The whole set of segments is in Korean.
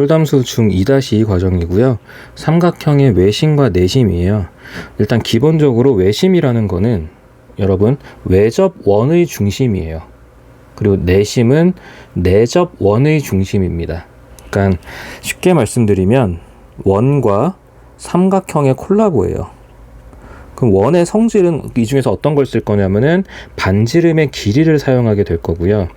솔담수 중 2-2 과정이고요. 삼각형의 외심과 내심이에요. 일단 기본적으로 외심이라는 거는 여러분 외접 원의 중심이에요. 그리고 내심은 내접 원의 중심입니다. 그러니까 쉽게 말씀드리면 원과 삼각형의 콜라보예요. 그럼 원의 성질은 이 중에서 어떤 걸 쓸 거냐면은 반지름의 길이를 사용하게 될 거고요.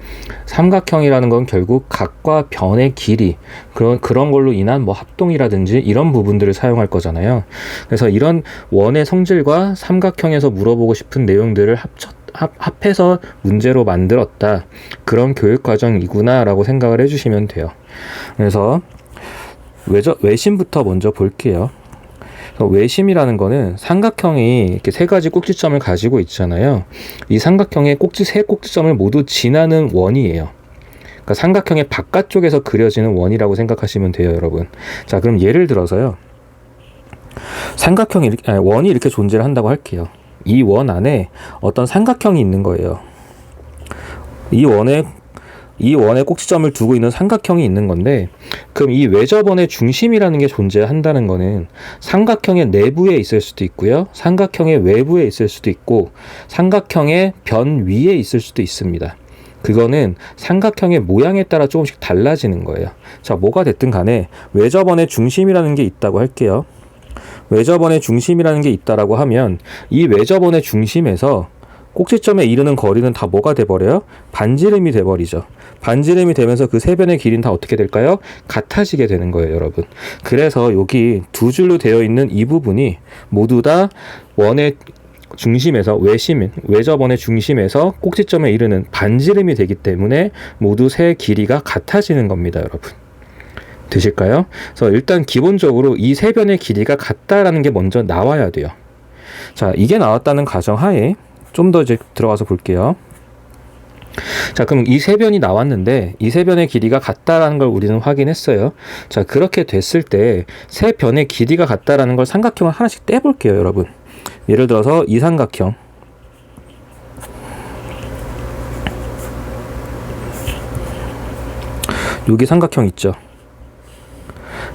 삼각형이라는 건 결국 각과 변의 길이 그런 걸로 인한 뭐 합동이라든지 이런 부분들을 사용할 거잖아요. 그래서 이런 원의 성질과 삼각형에서 물어보고 싶은 내용들을 합해서 문제로 만들었다. 그런 교육 과정이구나 라고 생각을 해주시면 돼요. 그래서 외심부터 먼저 볼게요. 외심이라는 거는 삼각형이 이렇게 세 가지 꼭지점을 가지고 있잖아요. 이 삼각형의 세 꼭지점을 모두 지나는 원이에요. 그러니까 삼각형의 바깥쪽에서 그려지는 원이라고 생각하시면 돼요, 여러분. 자, 그럼 예를 들어서요. 원이 이렇게 존재를 한다고 할게요. 이 원 안에 어떤 삼각형이 있는 거예요. 이 원에 꼭지점을 두고 있는 삼각형이 있는 건데, 그럼 이 외접원의 중심이라는 게 존재한다는 거는 삼각형의 내부에 있을 수도 있고요, 삼각형의 외부에 있을 수도 있고, 삼각형의 변 위에 있을 수도 있습니다. 그거는 삼각형의 모양에 따라 조금씩 달라지는 거예요. 자, 뭐가 됐든 간에 외접원의 중심이라는 게 있다고 할게요. 외접원의 중심이라는 게 있다라고 하면 이 외접원의 중심에서 꼭지점에 이르는 거리는 다 뭐가 돼버려요? 반지름이 돼버리죠. 반지름이 되면서 그 세 변의 길이는 다 어떻게 될까요? 같아지게 되는 거예요, 여러분. 그래서 여기 두 줄로 되어 있는 이 부분이 모두 다 원의 중심에서 외접원의 중심에서 꼭지점에 이르는 반지름이 되기 때문에 모두 세 길이가 같아지는 겁니다, 여러분. 되실까요? 그래서 일단 기본적으로 이 세 변의 길이가 같다라는 게 먼저 나와야 돼요. 자, 이게 나왔다는 가정하에 좀 더 이제 들어가서 볼게요. 자, 그럼 이 세 변이 나왔는데 이 세 변의 길이가 같다라는 걸 우리는 확인했어요. 자, 그렇게 됐을 때 세 변의 길이가 같다라는 걸 삼각형을 하나씩 떼볼게요, 여러분. 예를 들어서 이 삼각형, 여기 삼각형 있죠.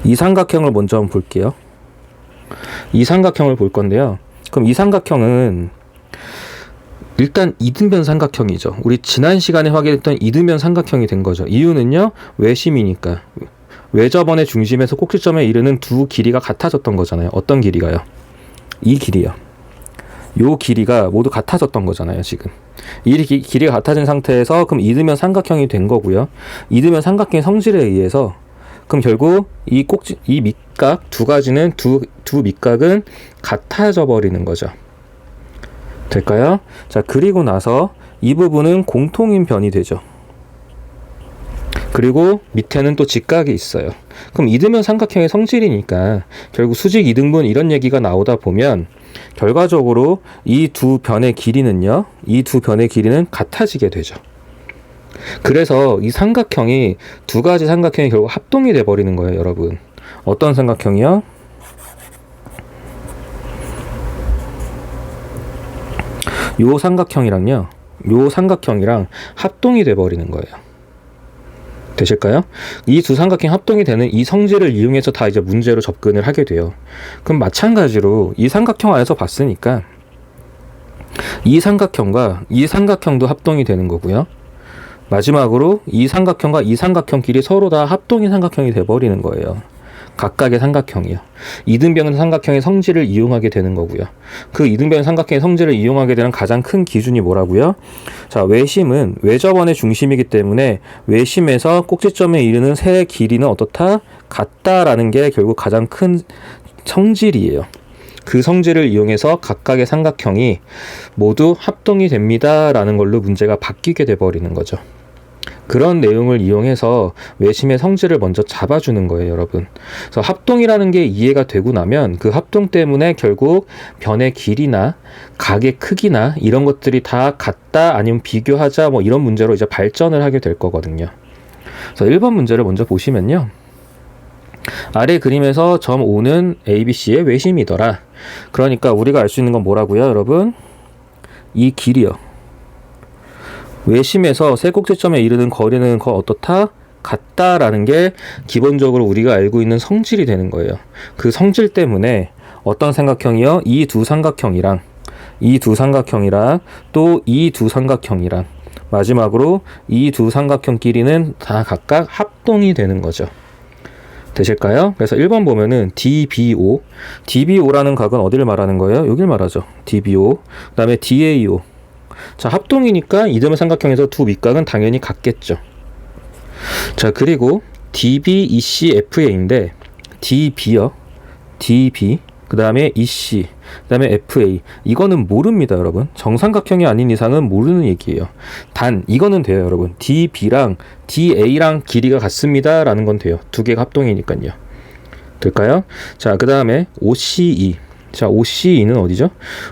이 삼각형을 먼저 한번 볼게요. 이 삼각형을 볼 건데요. 그럼 이 삼각형은 일단 이등변 삼각형이죠. 우리 지난 시간에 확인했던 이등변 삼각형이 된 거죠. 이유는요, 외심이니까. 외접원의 중심에서 꼭지점에 이르는 두 길이가 같아졌던 거잖아요. 어떤 길이가요? 이 길이요. 요 길이가 모두 같아졌던 거잖아요, 지금. 이 길이가 같아진 상태에서 그럼 이등변 삼각형이 된 거고요. 이등변 삼각형의 성질에 의해서 그럼 결국 이 밑각 두 가지는 두 밑각은 같아져 버리는 거죠. 될까요? 자, 그리고 나서 이 부분은 공통인 변이 되죠. 그리고 밑에는 또 직각이 있어요. 그럼 이등변 삼각형의 성질이니까 결국 수직 이등분 이런 얘기가 나오다 보면 결과적으로 이 두 변의 길이는요, 이 두 변의 길이는 같아지게 되죠. 그래서 이 삼각형이 두 가지 삼각형이 결국 합동이 돼 버리는 거예요, 여러분. 어떤 삼각형이요? 요 삼각형이랑요, 요 삼각형이랑 합동이 돼 버리는 거예요. 되실까요? 이 두 삼각형 합동이 되는 이 성질을 이용해서 다 이제 문제로 접근을 하게 돼요. 그럼 마찬가지로 이 삼각형 안에서 봤으니까 이 삼각형과 이 삼각형도 합동이 되는 거고요. 마지막으로 이 삼각형과 이 삼각형끼리 서로 다 합동인 삼각형이 돼버리는 거예요. 각각의 삼각형이요. 이등변 삼각형의 성질을 이용하게 되는 거고요. 그 이등변 삼각형의 성질을 이용하게 되는 가장 큰 기준이 뭐라고요? 자, 외심은 외접원의 중심이기 때문에 외심에서 꼭지점에 이르는 세 길이는 어떻다? 같다라는 게 결국 가장 큰 성질이에요. 그 성질을 이용해서 각각의 삼각형이 모두 합동이 됩니다 라는 걸로 문제가 바뀌게 돼버리는 거죠. 그런 내용을 이용해서 외심의 성질을 먼저 잡아주는 거예요, 여러분. 그래서 합동이라는 게 이해가 되고 나면 그 합동 때문에 결국 변의 길이나 각의 크기나 이런 것들이 다 같다 아니면 비교하자 뭐 이런 문제로 이제 발전을 하게 될 거거든요. 그래서 1번 문제를 먼저 보시면요. 아래 그림에서 점 O는 ABC의 외심이더라. 그러니까 우리가 알 수 있는 건 뭐라고요, 여러분? 이 길이요. 외심에서 세 꼭지점에 이르는 거리는 어떻다? 같다라는 게 기본적으로 우리가 알고 있는 성질이 되는 거예요. 그 성질 때문에 어떤 삼각형이요? 이 두 삼각형이랑 또 이 두 삼각형이랑 마지막으로 이 두 삼각형끼리는 다 각각 합동이 되는 거죠. 되실까요? 그래서 1번 보면은 DBO라는 각은 어디를 말하는 거예요? 여길 말하죠. DBO. 그 다음에 DAO. 자, 합동이니까 이등변 삼각형에서 두 밑각은 당연히 같겠죠. 자, 그리고 DBECFA인데 DB요. DB. 그 다음에 EC. 그 다음에 FA. 이거는 모릅니다, 여러분. 정삼각형이 아닌 이상은 모르는 얘기예요. 단, 이거는 돼요, 여러분. DB랑 DA랑 길이가 같습니다. 라는 건 돼요. 두 개가 합동이니까요. 될까요? 자, 그 다음에 OCE. 자, OCE는 어디죠?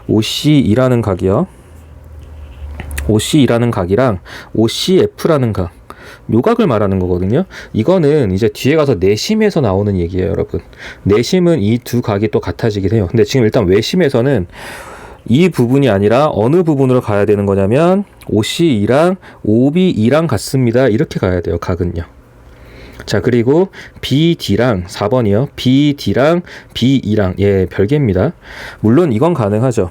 OCE라는 각이요. OCE라는 각이랑 OCF라는 각. 요 각을 말하는 거거든요. 이거는 이제 뒤에 가서 내심에서 나오는 얘기예요, 여러분. 내심은 이 두 각이 또 같아지긴 해요. 근데 지금 일단 외심에서는 이 부분이 아니라 어느 부분으로 가야 되는 거냐면 OCE랑 OBE랑 같습니다. 이렇게 가야 돼요, 각은요. 자, 그리고 BD랑 4번이요. BD랑 BE랑 별개입니다. 물론 이건 가능하죠.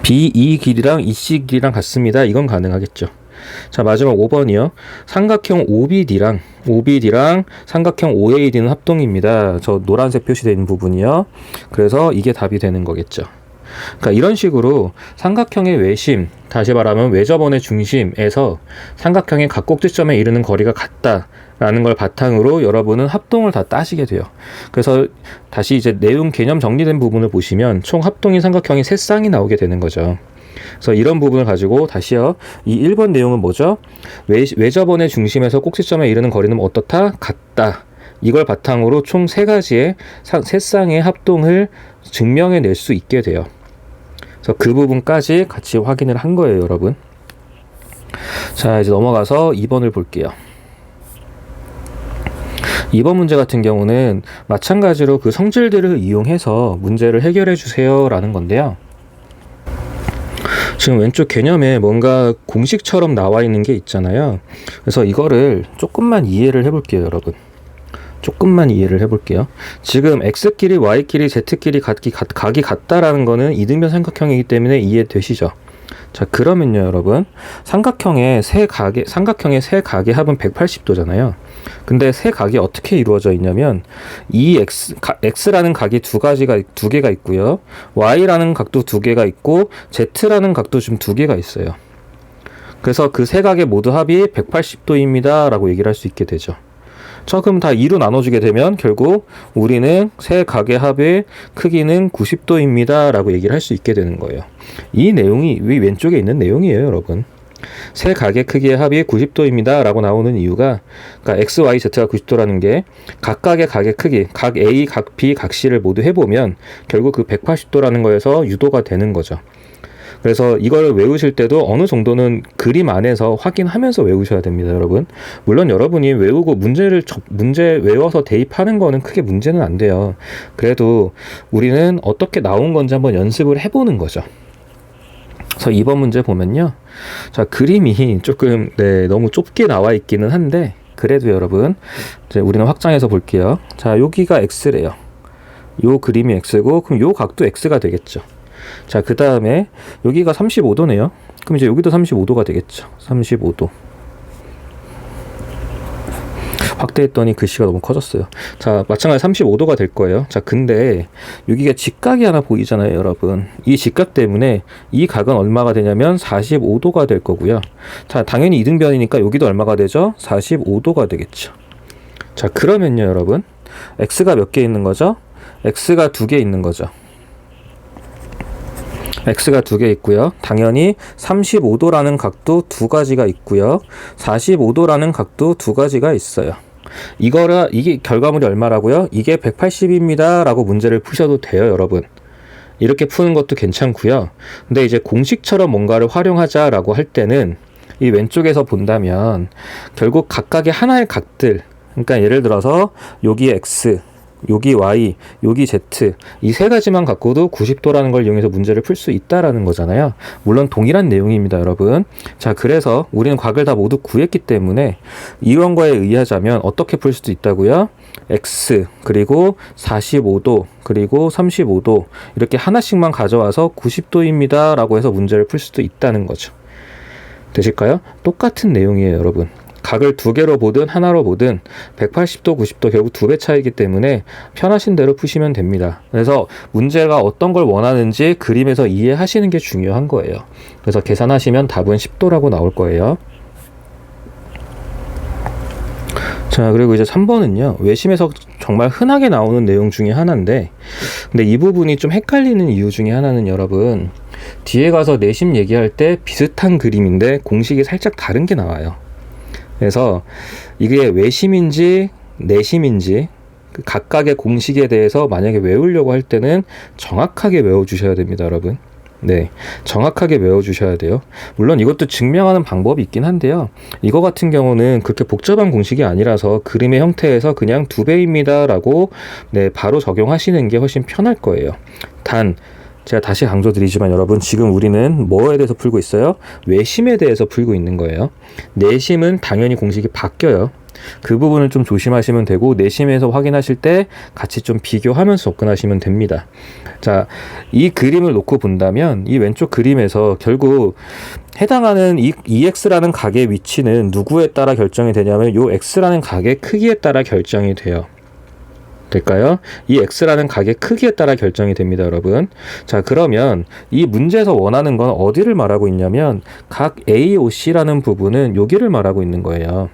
BE 길이랑 EC 길이랑 같습니다. 이건 가능하겠죠. 자, 마지막 5번이요. 삼각형 OBD랑 삼각형 OAD는 합동입니다. 저 노란색 표시되어 있는 부분이요. 그래서 이게 답이 되는 거겠죠. 그러니까 이런 식으로 삼각형의 외심, 다시 말하면 외접원의 중심에서 삼각형의 각 꼭지점에 이르는 거리가 같다라는 걸 바탕으로 여러분은 합동을 다 따시게 돼요. 그래서 다시 이제 내용 개념 정리된 부분을 보시면 총 합동인 삼각형이 3쌍이 나오게 되는 거죠. 그래서 이런 부분을 가지고 다시요. 이 1번 내용은 뭐죠? 외접원의 중심에서 꼭지점에 이르는 거리는 어떻다? 같다. 이걸 바탕으로 총 3가지의 3쌍의 합동을 증명해낼 수 있게 돼요. 그래서 그 부분까지 같이 확인을 한 거예요, 여러분. 자, 이제 넘어가서 2번을 볼게요. 2번 문제 같은 경우는 마찬가지로 그 성질들을 이용해서 문제를 해결해 주세요 라는 건데요. 지금 왼쪽 개념에 뭔가 공식처럼 나와 있는 게 있잖아요. 그래서 이거를 조금만 이해를 해볼게요, 여러분. 조금만 이해를 해볼게요. 지금 X끼리, Y끼리, Z끼리 각이 같다라는 거는 이등변 삼각형이기 때문에 이해되시죠? 자, 그러면요, 여러분. 삼각형의 세 각의 합은 180도잖아요. 근데 세 각이 어떻게 이루어져 있냐면 이 X라는 각이 두 개가 있고요. Y라는 각도 2개가 있고 Z라는 각도 지금 2개가 있어요. 그래서 그 세 각의 모두 합이 180도입니다. 라고 얘기를 할 수 있게 되죠. 자, 그럼 다 2로 나눠주게 되면 결국 우리는 세 각의 합의 크기는 90도입니다. 라고 얘기를 할 수 있게 되는 거예요. 이 내용이 위 왼쪽에 있는 내용이에요, 여러분. 세 각의 크기의 합이 90도입니다. 라고 나오는 이유가, 그러니까 X, Y, Z가 90도라는 게 각각의 각의 크기, 각 A, 각 B, 각 C를 모두 해보면 결국 그 180도라는 거에서 유도가 되는 거죠. 그래서 이걸 외우실 때도 어느 정도는 그림 안에서 확인하면서 외우셔야 됩니다, 여러분. 물론 여러분이 외우고 문제 외워서 대입하는 거는 크게 문제는 안 돼요. 그래도 우리는 어떻게 나온 건지 한번 연습을 해보는 거죠. 그래서 2번 문제 보면요. 자, 그림이 조금 너무 좁게 나와 있기는 한데 그래도 여러분 이제 우리는 확장해서 볼게요. 자, 여기가 X래요. 요 그림이 X고 그럼 요 각도 X가 되겠죠. 자, 그 다음에 여기가 35도네요. 그럼 이제 여기도 35도가 되겠죠. 35도. 확대했더니 글씨가 너무 커졌어요. 자, 마찬가지 35도가 될 거예요. 자, 근데 여기가 직각이 하나 보이잖아요, 여러분. 이 직각 때문에 이 각은 얼마가 되냐면 45도가 될 거고요. 자, 당연히 이등변이니까 여기도 얼마가 되죠? 45도가 되겠죠. 자, 그러면요, 여러분. X가 몇 개 있는 거죠? X가 2개 있는 거죠. X가 2개 있고요. 당연히 35도라는 각도 2가지가 있고요. 45도라는 각도 2가지가 있어요. 이게 결과물이 얼마라고요? 이게 180입니다. 라고 문제를 푸셔도 돼요, 여러분. 이렇게 푸는 것도 괜찮고요. 근데 이제 공식처럼 뭔가를 활용하자라고 할 때는 이 왼쪽에서 본다면 결국 각각의 하나의 각들, 그러니까 예를 들어서 여기에 X, 여기 y, 여기 z 이 세 가지만 갖고도 90도라는 걸 이용해서 문제를 풀 수 있다라는 거잖아요. 물론 동일한 내용입니다, 여러분. 자, 그래서 우리는 각을 다 모두 구했기 때문에 이원과에 의하자면 어떻게 풀 수도 있다고요? x 그리고 45도 그리고 35도 이렇게 하나씩만 가져와서 90도입니다 라고 해서 문제를 풀 수도 있다는 거죠. 되실까요? 똑같은 내용이에요, 여러분. 각을 두 개로 보든 하나로 보든 180도, 90도 결국 두 배 차이기 때문에 편하신 대로 푸시면 됩니다. 그래서 문제가 어떤 걸 원하는지 그림에서 이해하시는 게 중요한 거예요. 그래서 계산하시면 답은 10도라고 나올 거예요. 자, 그리고 이제 3번은요. 외심에서 정말 흔하게 나오는 내용 중에 하나인데, 근데 이 부분이 좀 헷갈리는 이유 중에 하나는 여러분, 뒤에 가서 내심 얘기할 때 비슷한 그림인데 공식이 살짝 다른 게 나와요. 그래서 이게 외심인지 내심인지 그 각각의 공식에 대해서 만약에 외우려고 할 때는 정확하게 외워주셔야 됩니다, 여러분. 네, 정확하게 외워주셔야 돼요. 물론 이것도 증명하는 방법이 있긴 한데요. 이거 같은 경우는 그렇게 복잡한 공식이 아니라서 그림의 형태에서 그냥 2배입니다 라고 네, 바로 적용하시는 게 훨씬 편할 거예요. 단 제가 다시 강조드리지만 여러분, 지금 우리는 뭐에 대해서 풀고 있어요? 외심에 대해서 풀고 있는 거예요. 내심은 당연히 공식이 바뀌어요. 그 부분을 좀 조심하시면 되고, 내심에서 확인하실 때 같이 좀 비교하면서 접근하시면 됩니다. 자, 이 그림을 놓고 본다면 이 왼쪽 그림에서 결국 해당하는 이 EX라는 각의 위치는 누구에 따라 결정이 되냐면 요 X라는 각의 크기에 따라 결정이 돼요. 될까요? 이 X라는 각의 크기에 따라 결정이 됩니다, 여러분. 자, 그러면 이 문제에서 원하는 건 어디를 말하고 있냐면 각 AOC라는 부분은 여기를 말하고 있는 거예요.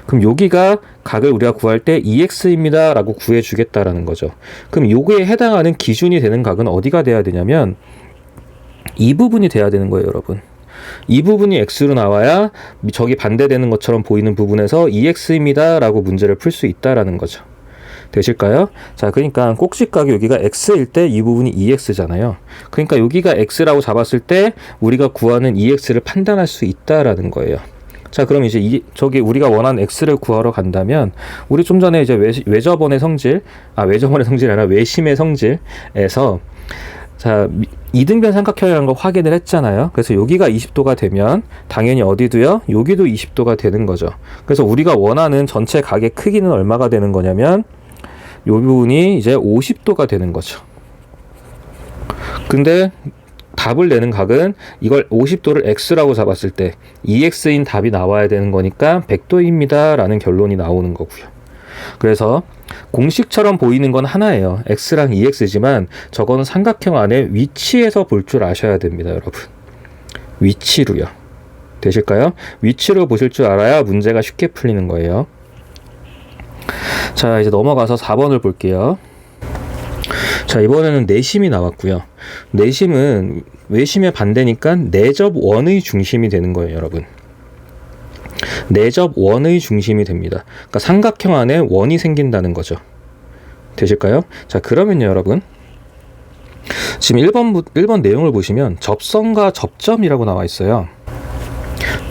그럼 여기가 각을 우리가 구할 때 EX입니다 라고 구해주겠다라는 거죠. 그럼 요거에 해당하는 기준이 되는 각은 어디가 돼야 되냐면 이 부분이 돼야 되는 거예요, 여러분. 이 부분이 X로 나와야 저기 반대되는 것처럼 보이는 부분에서 EX입니다 라고 문제를 풀 수 있다라는 거죠. 되실까요? 자, 그러니까 꼭지각이 여기가 X일 때 이 부분이 EX잖아요. 그러니까 여기가 X라고 잡았을 때 우리가 구하는 EX를 판단할 수 있다라는 거예요. 자, 그럼 이제 저기 우리가 원하는 X를 구하러 간다면 우리 좀 전에 이제 외접원의 성질, 외접원의 성질이 아니라 외심의 성질에서 자, 이등변 삼각형이라는 걸 확인을 했잖아요. 그래서 여기가 20도가 되면 당연히 어디도요? 여기도 20도가 되는 거죠. 그래서 우리가 원하는 전체 각의 크기는 얼마가 되는 거냐면 이 부분이 이제 50도가 되는 거죠. 근데 답을 내는 각은 이걸 50도를 X라고 잡았을 때 EX인 답이 나와야 되는 거니까 100도입니다 라는 결론이 나오는 거고요. 그래서 공식처럼 보이는 건 하나예요. X랑 EX지만 저거는 삼각형 안에 위치에서 볼 줄 아셔야 됩니다, 여러분. 위치로요. 되실까요? 위치로 보실 줄 알아야 문제가 쉽게 풀리는 거예요. 자, 이제 넘어가서 4번을 볼게요. 자, 이번에는 내심이 나왔고요. 내심은 외심의 반대니까 내접원의 중심이 되는 거예요, 여러분. 내접원의 중심이 됩니다. 그러니까 삼각형 안에 원이 생긴다는 거죠. 되실까요? 자, 그러면요, 여러분. 지금 1번 내용을 보시면 접선과 접점이라고 나와 있어요.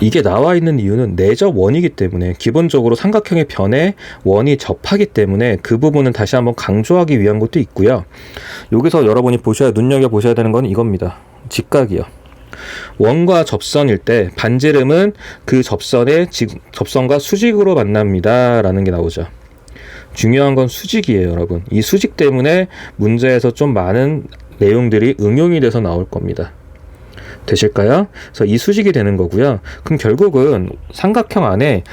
이게 나와 있는 이유는 내접원이기 때문에 기본적으로 삼각형의 변에 원이 접하기 때문에 그 부분은 다시 한번 강조하기 위한 것도 있고요. 여기서 여러분이 눈여겨보셔야 되는 건 이겁니다. 직각이요. 원과 접선일 때 반지름은 그 접선과 수직으로 만납니다 라는 게 나오죠. 중요한 건 수직이에요, 여러분. 이 수직 때문에 문제에서 좀 많은 내용들이 응용이 돼서 나올 겁니다. 되실까요? 그래서 이 수직이 되는 거고요. 그럼 결국은 삼각형 안에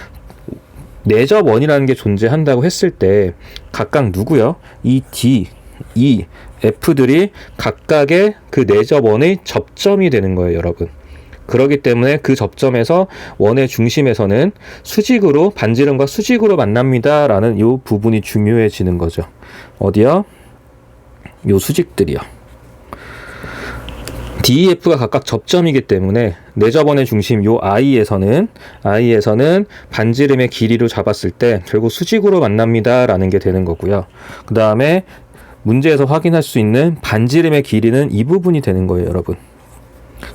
내접원이라는 게 존재한다고 했을 때 각각 누구요? 이 D, E, F들이 각각의 그 내접원의 접점이 되는 거예요, 여러분. 그렇기 때문에 그 접점에서 원의 중심에서는 수직으로, 반지름과 수직으로 만납니다 라는 이 부분이 중요해지는 거죠. 어디요? 요 수직들이요. DEF가 각각 접점이기 때문에 내접원의 중심 요 I에서는 반지름의 길이로 잡았을 때 결국 수직으로 만납니다 라는 게 되는 거고요. 그 다음에 문제에서 확인할 수 있는 반지름의 길이는 이 부분이 되는 거예요, 여러분.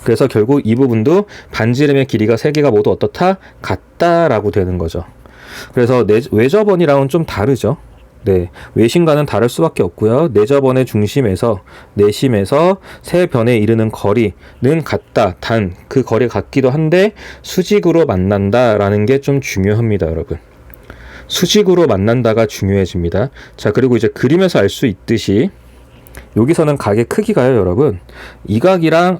그래서 결국 이 부분도 반지름의 길이가 세 개가 모두 어떻다? 같다라고 되는 거죠. 그래서 외접원이랑은 좀 다르죠. 네, 외심과는 다를 수밖에 없고요. 내접원의 중심에서 내심에서 세 변에 이르는 거리는 같다. 단 그 거리가 같기도 한데 수직으로 만난다라는 게 좀 중요합니다, 여러분. 수직으로 만난다가 중요해집니다. 자, 그리고 이제 그림에서 알 수 있듯이 여기서는 각의 크기가요, 여러분. 이 각이랑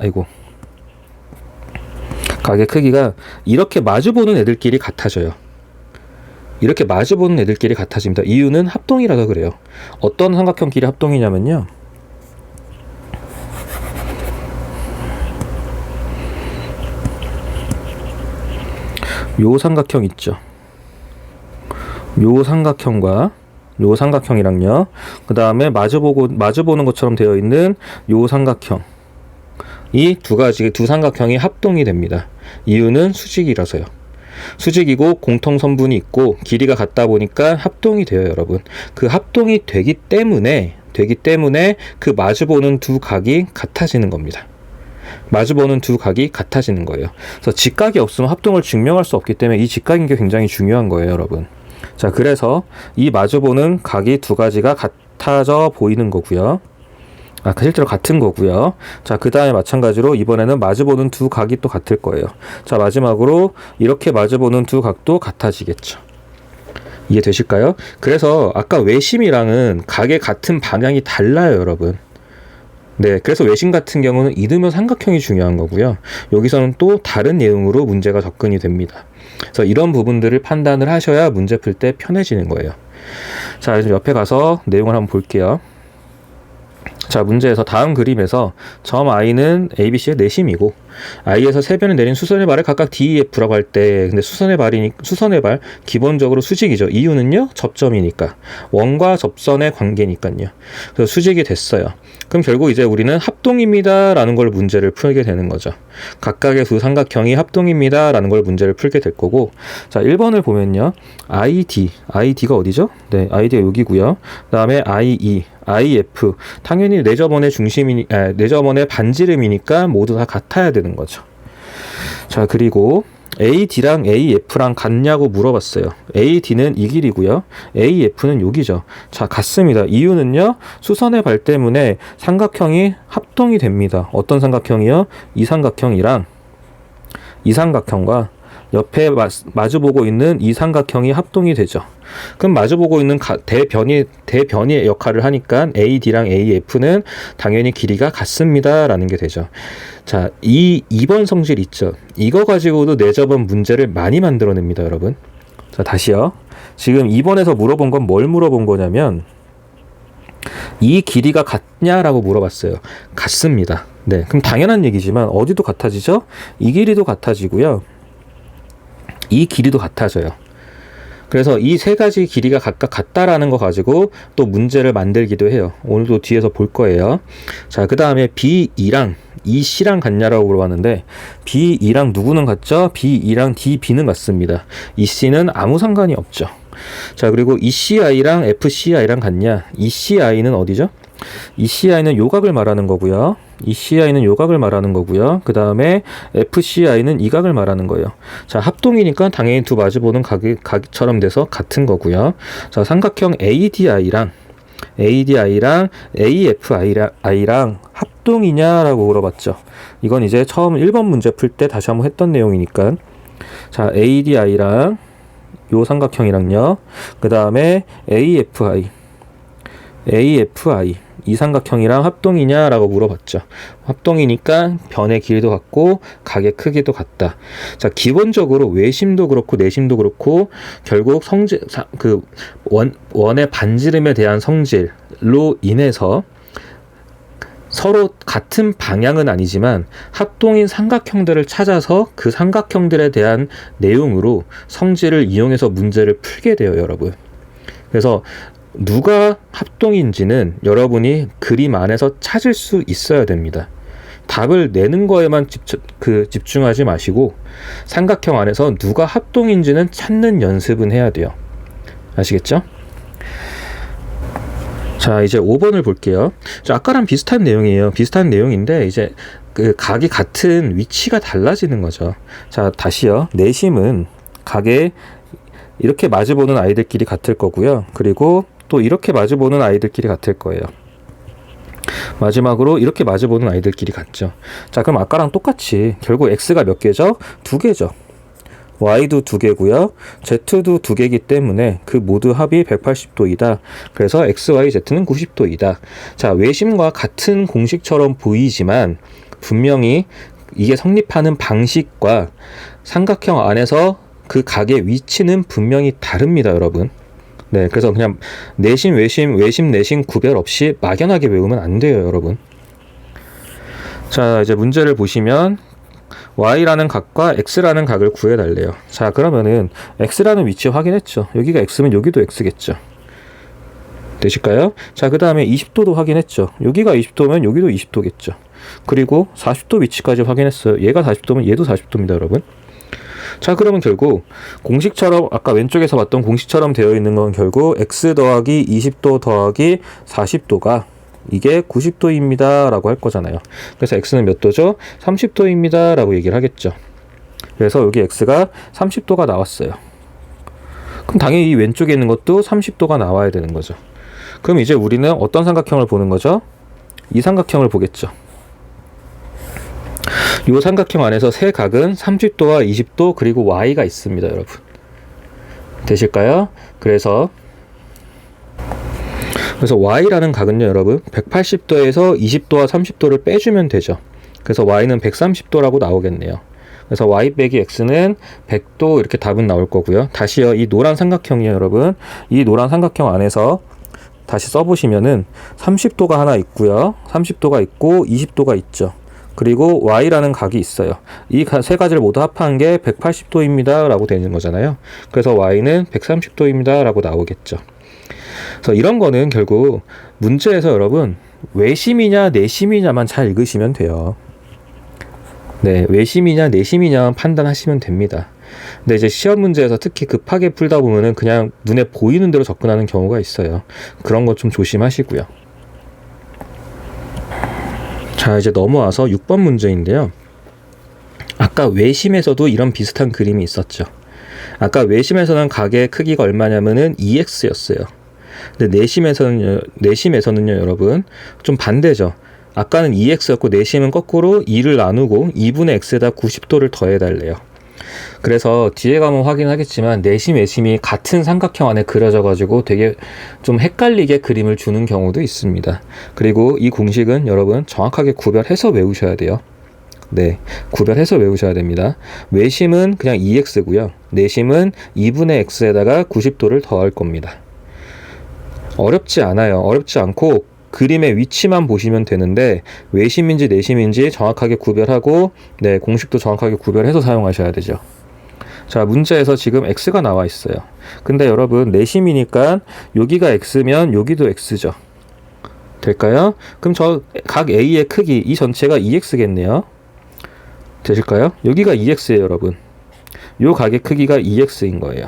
각의 크기가 이렇게 마주보는 애들끼리 같아져요. 이렇게 마주보는 애들끼리 같아집니다. 이유는 합동이라서 그래요. 어떤 삼각형끼리 합동이냐면요. 요 삼각형 있죠. 요 삼각형과 요 삼각형이랑요. 그 다음에 마주보는 것처럼 되어 있는 요 삼각형. 이 두 삼각형이 합동이 됩니다. 이유는 수직이라서요. 수직이고 공통선분이 있고 길이가 같다 보니까 합동이 돼요, 여러분. 그 합동이 되기 때문에 그 마주보는 두 각이 같아지는 겁니다. 마주보는 두 각이 같아지는 거예요. 그래서 직각이 없으면 합동을 증명할 수 없기 때문에 이 직각인 게 굉장히 중요한 거예요, 여러분. 자, 그래서 이 마주보는 각이 두 가지가 같아져 보이는 거고요. 실제로 같은 거고요. 자, 그 다음에 마찬가지로 이번에는 마주보는 두 각이 또 같을 거예요. 자, 마지막으로 이렇게 마주보는 두 각도 같아지겠죠. 이해되실까요? 그래서 아까 외심이랑은 각의 같은 방향이 달라요, 여러분. 네, 그래서 외심 같은 경우는 이등변 삼각형이 중요한 거고요. 여기서는 또 다른 내용으로 문제가 접근이 됩니다. 그래서 이런 부분들을 판단을 하셔야 문제 풀 때 편해지는 거예요. 자, 이제 옆에 가서 내용을 한번 볼게요. 자, 문제에서 다음 그림에서 점 I는 ABC의 내심이고 I에서 세 변을 내린 수선의 발을 각각 DEF라고 할 때, 근데 수선의 발 기본적으로 수직이죠. 이유는요, 접점이니까, 원과 접선의 관계니까요. 그래서 수직이 됐어요. 그럼 결국 이제 우리는 합동입니다 라는 걸 문제를 풀게 되는 거죠. 각각의 두 삼각형이 합동입니다 라는 걸 문제를 풀게 될 거고, 자, 1번을 보면요, ID가 어디죠? 네, ID가 여기고요. 그 다음에 IE, IF, 당연히 내접원의 내접원의 반지름이니까 모두 다 같아야 되는 거죠. 자, 그리고 AD랑 AF랑 같냐고 물어봤어요. AD는 이 길이고요. AF는 여기죠. 자, 같습니다. 이유는요, 수선의 발 때문에 삼각형이 합동이 됩니다. 어떤 삼각형이요? 이 삼각형이랑 이 삼각형과 옆에 마주보고 있는 이 삼각형이 합동이 되죠. 그럼 마주보고 있는 대변이 역할을 하니까 AD랑 AF는 당연히 길이가 같습니다 라는 게 되죠. 자, 2번 성질 있죠. 이거 가지고도 내접은 문제를 많이 만들어냅니다, 여러분. 자, 다시요. 지금 2번에서 물어본 건 뭘 물어본 거냐면, 이 길이가 같냐라고 물어봤어요. 같습니다. 네, 그럼 당연한 얘기지만 어디도 같아지죠? 이 길이도 같아지고요. 이 길이도 같아져요. 그래서 이 세 가지 길이가 각각 같다라는 거 가지고 또 문제를 만들기도 해요. 오늘도 뒤에서 볼 거예요. 자, 그 다음에 B2랑 EC랑 같냐라고 물어봤는데, B2랑 누구는 같죠? B2랑 DB는 같습니다. EC는 아무 상관이 없죠. 자, 그리고 ECI랑 FCI랑 같냐? ECI는 어디죠? ECI는 요각을 말하는 거고요. ECI는 요각을 말하는 거고요. 그 다음에 FCI는 이 각을 말하는 거예요. 자, 합동이니까 당연히 두 마주보는 각처럼 돼서 같은 거고요. 자, 삼각형 ADI랑 AFI랑 합동이냐라고 물어봤죠. 이건 이제 처음 1번 문제 풀 때 다시 한번 했던 내용이니까. 자, ADI랑 요 삼각형이랑요. 그 다음에 AFI 이 삼각형이랑 합동이냐라고 물어봤죠. 합동이니까 변의 길이도 같고 각의 크기도 같다. 자, 기본적으로 외심도 그렇고 내심도 그렇고 결국 원의 반지름에 대한 성질로 인해서 서로 같은 방향은 아니지만 합동인 삼각형들을 찾아서 그 삼각형들에 대한 내용으로 성질을 이용해서 문제를 풀게 돼요, 여러분. 그래서 누가 합동인지는 여러분이 그림 안에서 찾을 수 있어야 됩니다. 답을 내는 거에만 집중하지 마시고 삼각형 안에서 누가 합동인지는 찾는 연습은 해야 돼요. 아시겠죠? 자, 이제 5번을 볼게요. 자, 아까랑 비슷한 내용이에요. 비슷한 내용인데 이제 그 각이 같은 위치가 달라지는 거죠. 자, 다시요. 내심은 각에 이렇게 마주보는 아이들끼리 같을 거고요. 그리고 또 이렇게 마주보는 아이들끼리 같을 거예요. 마지막으로 이렇게 마주보는 아이들끼리 같죠. 자, 그럼 아까랑 똑같이 결국 x가 몇 개죠? 2개죠. y도 2개고요. z도 2개이기 때문에 그 모두 합이 180도이다. 그래서 x, y, z는 90도이다. 자, 외심과 같은 공식처럼 보이지만 분명히 이게 성립하는 방식과 삼각형 안에서 그 각의 위치는 분명히 다릅니다, 여러분. 네, 그래서 그냥 내심, 외심, 외심, 내심 구별 없이 막연하게 외우면 안 돼요, 여러분. 자, 이제 문제를 보시면 y라는 각과 x라는 각을 구해달래요. 자, 그러면은 x라는 위치 확인했죠. 여기가 x면 여기도 x겠죠. 되실까요? 자, 그 다음에 20도도 확인했죠. 여기가 20도면 여기도 20도겠죠. 그리고 40도 위치까지 확인했어요. 얘가 40도면 얘도 40도입니다, 여러분. 자, 그러면 결국 공식처럼 아까 왼쪽에서 봤던 공식처럼 되어 있는 건 결국 x 더하기 20도 더하기 40도가 이게 90도입니다 라고 할 거잖아요. 그래서 x는 몇 도죠? 30도입니다 라고 얘기를 하겠죠. 그래서 여기 x가 30도가 나왔어요. 그럼 당연히 이 왼쪽에 있는 것도 30도가 나와야 되는 거죠. 그럼 이제 우리는 어떤 삼각형을 보는 거죠? 이 삼각형을 보겠죠. 이 삼각형 안에서 세 각은 30도와 20도 그리고 y가 있습니다, 여러분. 되실까요? 그래서 y라는 각은요, 여러분 180도에서 20도와 30도를 빼주면 되죠. 그래서 y는 130도라고 나오겠네요. 그래서 y 빼기 x는 100도 이렇게 답은 나올 거고요. 다시요, 이 노란 삼각형이요, 여러분. 이 노란 삼각형 안에서 다시 써보시면은 30도가 하나 있고요. 30도가 있고 20도가 있죠. 그리고 y라는 각이 있어요. 이 세 가지를 모두 합한 게 180도입니다 라고 되는 거잖아요. 그래서 y는 130도입니다 라고 나오겠죠. 그래서 이런 거는 결국 문제에서 여러분 외심이냐 내심이냐만 잘 읽으시면 돼요. 네, 외심이냐 내심이냐만 판단하시면 됩니다. 근데 이제 시험 문제에서 특히 급하게 풀다 보면은 그냥 눈에 보이는 대로 접근하는 경우가 있어요. 그런 거 좀 조심하시고요. 자, 이제 넘어와서 6번 문제인데요. 아까 외심에서도 이런 비슷한 그림이 있었죠. 아까 외심에서는 각의 크기가 얼마냐면은 2x였어요. 근데 내심에서는요, 여러분, 좀 반대죠. 아까는 2x였고, 내심은 거꾸로 2를 나누고 2분의 x에다 90도를 더해달래요. 그래서 뒤에 가면 확인하겠지만, 내심, 외심이 같은 삼각형 안에 그려져가지고 되게 좀 헷갈리게 그림을 주는 경우도 있습니다. 그리고 이 공식은 여러분 정확하게 구별해서 외우셔야 돼요. 네, 구별해서 외우셔야 됩니다. 외심은 그냥 2x고요. 내심은 2분의 x에다가 90도를 더할 겁니다. 어렵지 않아요. 어렵지 않고 그림의 위치만 보시면 되는데 외심인지 내심인지 정확하게 구별하고 네, 공식도 정확하게 구별해서 사용하셔야 되죠. 자, 문제에서 지금 x가 나와 있어요. 근데 여러분 내심이니까 여기가 x면 여기도 x죠. 될까요? 그럼 저 각 A의 크기 이 전체가 2x겠네요. 되실까요? 여기가 2x예요, 여러분. 요 각의 크기가 2x인 거예요.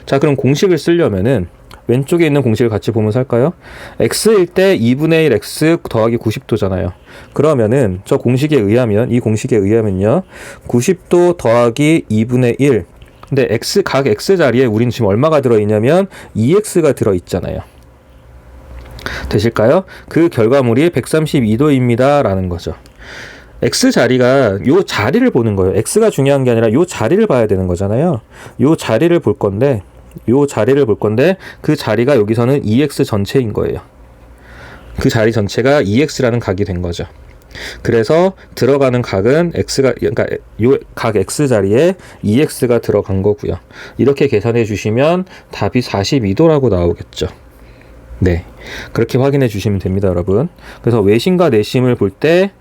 자, 그럼 공식을 쓰려면은 왼쪽에 있는 공식을 같이 보면서 할까요? x일 때 2분의 1 x 더하기 90도잖아요. 그러면은 저 공식에 의하면 이 공식에 의하면요 90도 더하기 2분의 1 근데 각 x 자리에 우린 지금 얼마가 들어있냐면 2x가 들어있잖아요. 되실까요? 그 결과물이 132도입니다 라는 거죠. x 자리가 요 자리를 보는 거예요. x가 중요한 게 아니라 요 자리를 봐야 되는 거잖아요. 요 자리를 볼 건데 그 자리가 여기서는 2x 전체인 거예요. 그 자리 전체가 2x라는 각이 된 거죠. 그래서 들어가는 각은 x가, 그러니까 요 각 x 자리에 2x가 들어간 거고요. 이렇게 계산해 주시면 답이 42도라고 나오겠죠. 네, 그렇게 확인해 주시면 됩니다, 여러분. 그래서 외심과 내심을 볼 때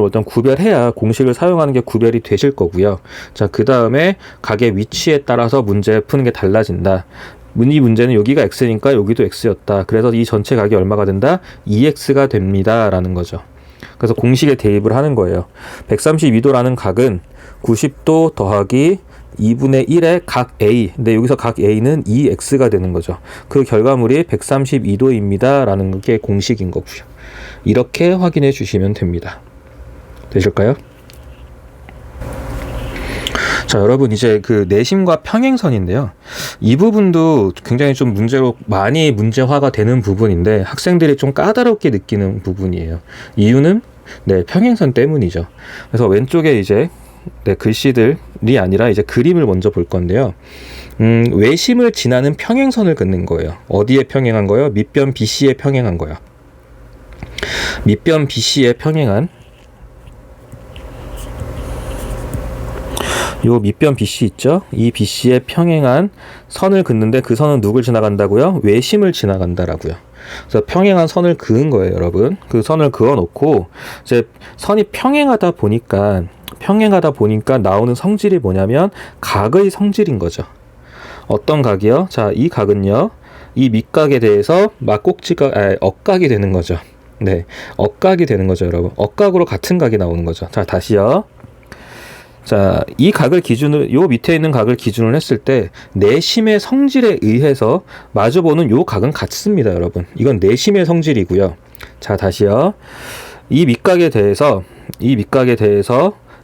어떤 구별해야 공식을 사용하는 게 구별이 되실 거고요. 자, 그 다음에 각의 위치에 따라서 문제 푸는 게 달라진다. 이 문제는 여기가 x니까 여기도 x였다. 그래서 이 전체 각이 얼마가 된다? 2x가 됩니다. 라는 거죠. 그래서 공식에 대입을 하는 거예요. 132도라는 각은 90도 더하기 2분의 1의 각 A. 근데 여기서 각 A는 2x가 되는 거죠. 그 결과물이 132도입니다. 라는 게 공식인 거고요. 이렇게 확인해 주시면 됩니다. 되실까요? 자, 여러분 이제 그 내심과 평행선인데요. 이 부분도 굉장히 좀 문제로 많이 문제화가 되는 부분인데 학생들이 좀 까다롭게 느끼는 부분이에요. 이유는 평행선 때문이죠. 그래서 왼쪽에 이제 글씨들이 아니라 이제 그림을 먼저 볼 건데요. 외심을 지나는 평행선을 긋는 거예요. 어디에 평행한 거예요? 밑변 BC에 평행한 거예요. 밑변 BC에 평행한 요 밑변 BC 있죠? 이 BC에 평행한 선을 긋는데 그 선은 누굴 지나간다고요? 외심을 지나간다라고요. 그래서 평행한 선을 그은 거예요, 여러분. 그 선을 그어 놓고 이제 선이 평행하다 보니까 나오는 성질이 뭐냐면 각의 성질인 거죠. 어떤 각이요? 자, 이 각은요. 이 밑각에 대해서 억각이 되는 거죠. 억각이 되는 거죠, 여러분. 억각으로 같은 각이 나오는 거죠. 자, 다시요. 자, 이 각을 기준으로, 요 밑에 있는 각을 기준으로 했을 때 내심의 성질에 의해서 마주보는 요 각은 같습니다, 여러분. 이건 내심의 성질이고요. 자, 다시요. 이 밑각에 대해서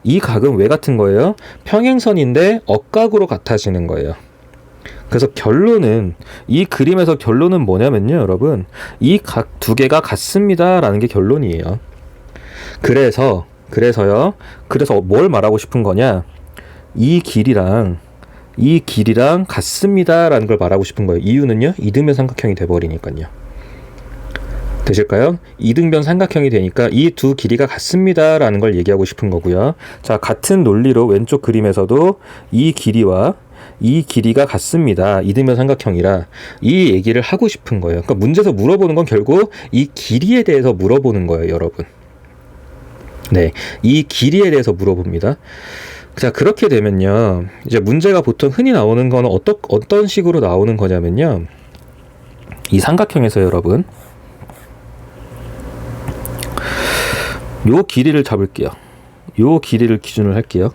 이 각은 왜 같은 거예요? 평행선인데 억각으로 같아지는 거예요. 그래서 결론은, 이 그림에서 결론은 뭐냐면요, 여러분. 이 각 두 개가 같습니다 라는 게 결론이에요. 그래서 뭘 말하고 싶은 거냐? 이 길이랑 같습니다 라는 걸 말하고 싶은 거예요. 이유는요, 이등변 삼각형이 돼버리니까요. 되실까요? 이등변 삼각형이 되니까 이 두 길이가 같습니다 라는 걸 얘기하고 싶은 거고요. 자, 같은 논리로 왼쪽 그림에서도 이 길이가 같습니다. 이등변 삼각형이라 이 얘기를 하고 싶은 거예요. 그러니까 문제에서 물어보는 건 결국 이 길이에 대해서 물어보는 거예요, 여러분. 이 길이에 대해서 물어봅니다. 자, 그렇게 되면요, 이제 문제가 보통 흔히 나오는 거는 어떤 식으로 나오는 거냐면요, 이 삼각형에서 여러분, 요 길이를 잡을게요. 요 길이를 기준으로 할게요.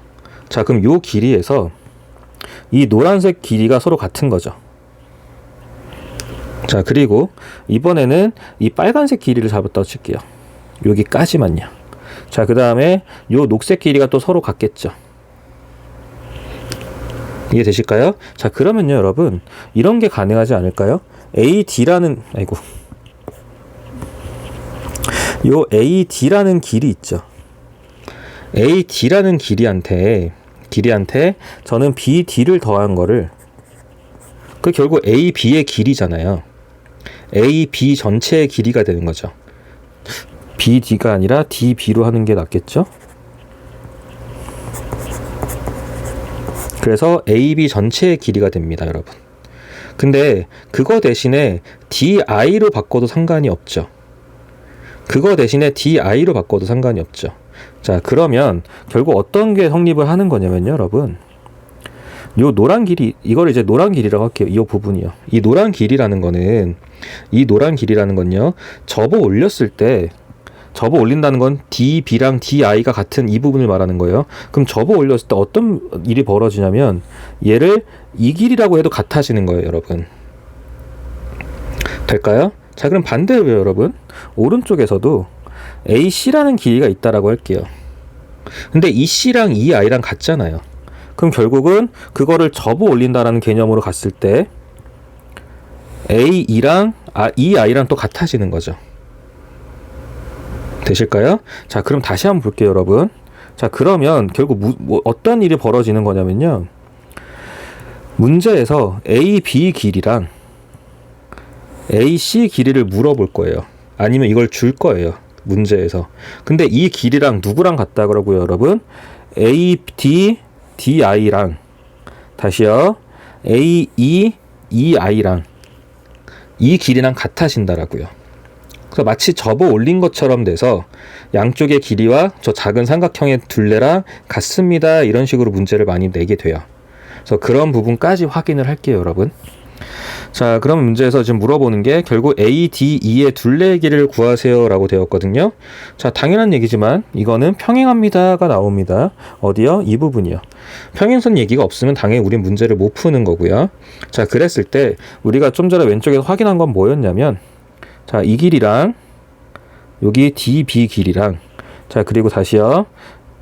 자, 그럼 요 길이에서 이 노란색 길이가 서로 같은 거죠. 자, 그리고 이번에는 이 빨간색 길이를 잡았다고 칠게요. 여기까지만요. 자, 그 다음에 요 녹색 길이가 또 서로 같겠죠. 이해되실까요? 자, 그러면요, 여러분, 이런 게 가능하지 않을까요? 요 AD라는 길이 있죠. AD라는 길이한테 저는 BD를 더한 거를, 그 결국 AB의 길이잖아요. AB 전체의 길이가 되는 거죠. BD가 아니라 DB로 하는 게 낫겠죠? 그래서 AB 전체의 길이가 됩니다, 여러분. 근데 그거 대신에 DI로 바꿔도 상관이 없죠. 자, 그러면 결국 어떤 게 성립을 하는 거냐면요, 여러분. 요 노란 길이, 이걸 이제 노란 길이라고 할게요. 이 부분이요. 이 노란 길이라는 건요, 접어 올린다는 건 DB랑 DI가 같은 이 부분을 말하는 거예요. 그럼 접어 올렸을 때 어떤 일이 벌어지냐면, 얘를 이 길이라고 해도 같아지는 거예요, 여러분. 될까요? 자, 그럼 반대로요, 여러분. 오른쪽에서도 AC라는 길이가 있다라고 할게요. 근데 이 C랑 이 I랑 같잖아요. 그럼 결국은 그거를 접어 올린다라는 개념으로 갔을 때 AE랑 이 I랑 또 같아지는 거죠. 되실까요? 자, 그럼 다시 한번 볼게요, 여러분. 자, 그러면 결국 어떤 일이 벌어지는 거냐면요, 문제에서 AB 길이랑 AC 길이를 물어볼 거예요. 아니면 이걸 줄 거예요, 문제에서. 근데 이 길이랑 누구랑 같다 그러고요, 여러분? AD DI랑, 다시요, AE EI랑 이 길이랑 같아진다라고요. 그래서 마치 접어 올린 것처럼 돼서 양쪽의 길이와 저 작은 삼각형의 둘레랑 같습니다, 이런 식으로 문제를 많이 내게 돼요. 그래서 그런 부분까지 확인을 할게요, 여러분. 자, 그럼 문제에서 지금 물어보는 게 결국 ADE의 둘레의 길이를 구하세요 라고 되었거든요. 자, 당연한 얘기지만 이거는 평행합니다가 나옵니다. 어디요? 이 부분이요. 평행선 얘기가 없으면 당연히 우린 문제를 못 푸는 거고요. 자, 그랬을 때 우리가 좀 전에 왼쪽에서 확인한 건 뭐였냐면, 자, 이 길이랑 여기 DB 길이랑, 자, 그리고 다시요,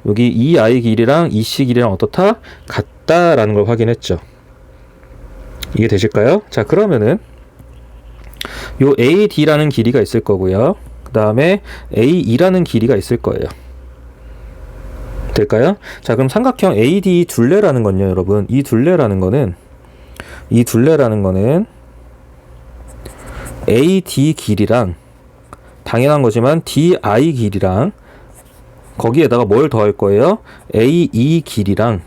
여기 EI 길이랑 EC 길이랑 어떻다? 있다라는 걸 확인했죠. 이해 되실까요? 자, 그러면은 요 AD라는 길이가 있을 거고요. 그 다음에 AE라는 길이가 있을 거예요. 될까요? 자, 그럼 삼각형 AD 둘레라는 건요, 여러분. 이 둘레라는 거는 AD 길이랑 당연한 거지만 DI 길이랑 거기에다가 뭘 더할 거예요? AE 길이랑